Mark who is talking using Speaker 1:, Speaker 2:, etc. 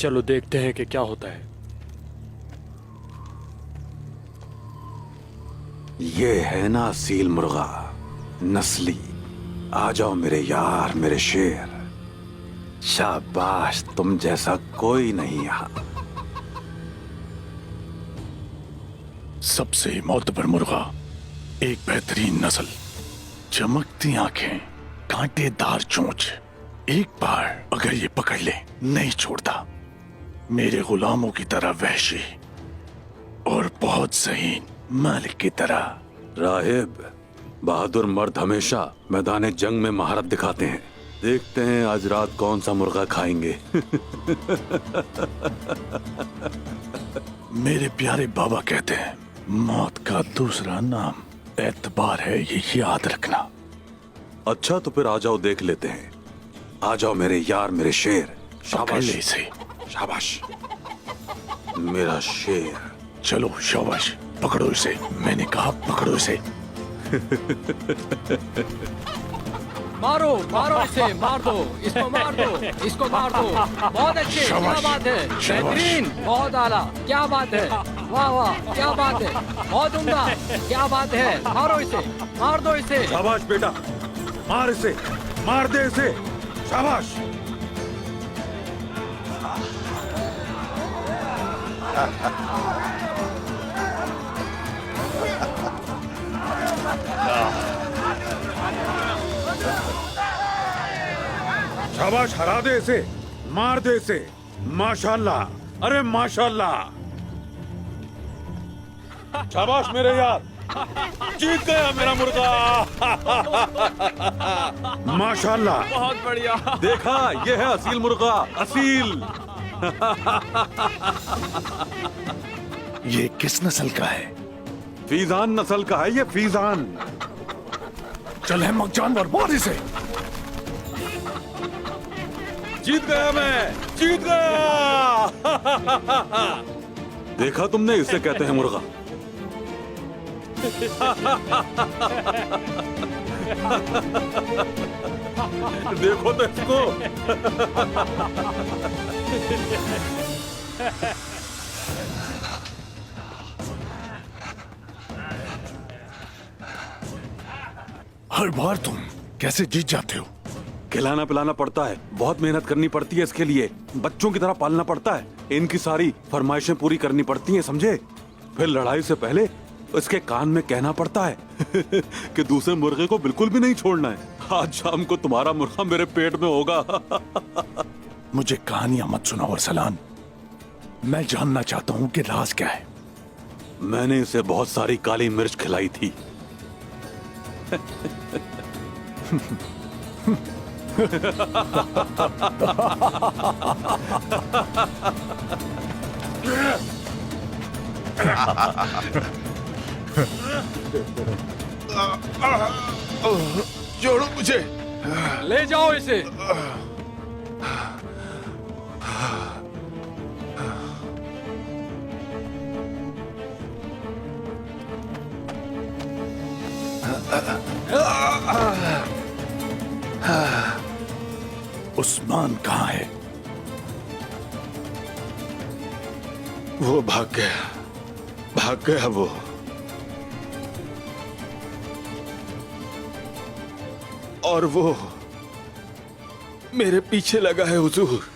Speaker 1: चलो देखते हैं कि क्या होता है।
Speaker 2: ये है ना असील मुर्गा, नस्ली। आ जाओ मेरे यार, मेरे शेर। शाबाश, तुम जैसा कोई नहीं यहाँ।
Speaker 3: सबसे मोतबर मुर्गा, एक बेहतरीन नस्ल, चमकती आंखें, कांटेदार चोंच। एक बार अगर ये पकड़ ले नहीं छोड़ता। मेरे गुलामों की तरह वहशी और बहुत ज़हीन मालिक की तरह।
Speaker 2: राहिब, बहादुर मर्द हमेशा मैदान जंग में महारत दिखाते हैं। देखते हैं आज रात कौन सा मुर्गा खाएंगे।
Speaker 3: मेरे प्यारे बाबा कहते हैं मौत का दूसरा नाम एतबार है, ये याद रखना।
Speaker 2: अच्छा तो फिर आ जाओ, देख लेते हैं। आ जाओ मेरे यार, मेरे शेर। शाबाश
Speaker 3: इसे।
Speaker 2: शाबाश मेरा शेर।
Speaker 3: चलो शाबाश, पकड़ो इसे। मैंने कहा पकड़ो इसे।
Speaker 4: मारो मारो इसे, मार दो इसको, मार दो इसको, मार दो। बहुत अच्छे, क्या बात है, बेहतरीन, बहुत आला, क्या बात है, वाह वाह, क्या बात है, बहुत उम्दा, क्या बात है। मारो इसे, मार दो इसे।
Speaker 2: शाबाश बेटा, मार इसे, मार दे इसे। शाबाश। शाबाश, हरा दे इसे, मार दे इसे। माशाल्लाह, अरे माशाल्लाह। शाबाश मेरे यार, जीत गया मेरा मुर्गा। माशाल्लाह,
Speaker 4: बहुत बढ़िया।
Speaker 2: देखा, ये है असील मुर्गा, असील।
Speaker 3: ये किस नस्ल का है?
Speaker 2: फीजान नस्ल का है ये, फीजान।
Speaker 3: चल है जानवर, मार इसे।
Speaker 2: जीत गया मैं, जीत गया। देखा तुमने, इसे कहते हैं मुर्गा। देखो तो इसको।
Speaker 3: हर बार तुम कैसे जीत जाते हो?
Speaker 2: खिलाना पिलाना पड़ता है, बहुत मेहनत करनी पड़ती है इसके लिए। बच्चों की तरह पालना पड़ता है, इनकी सारी फरमाइशें पूरी करनी पड़ती हैं, समझे? फिर लड़ाई से पहले इसके कान में कहना पड़ता है कि दूसरे मुर्गे को बिल्कुल भी नहीं छोड़ना है। आज शाम को तुम्हारा मुर्गा मेरे पेट में होगा।
Speaker 3: मुझे कहानियां मत सुनाओ अरसलान, मैं जानना चाहता हूँ कि राज क्या है।
Speaker 2: मैंने इसे बहुत सारी काली मिर्च खिलाई थी।
Speaker 3: छोड़ो मुझे।
Speaker 4: ले जाओ इसे।
Speaker 3: उस्मान कहाँ है?
Speaker 5: वो भाग गया वो। और वो मेरे पीछे लगा है हुजूर।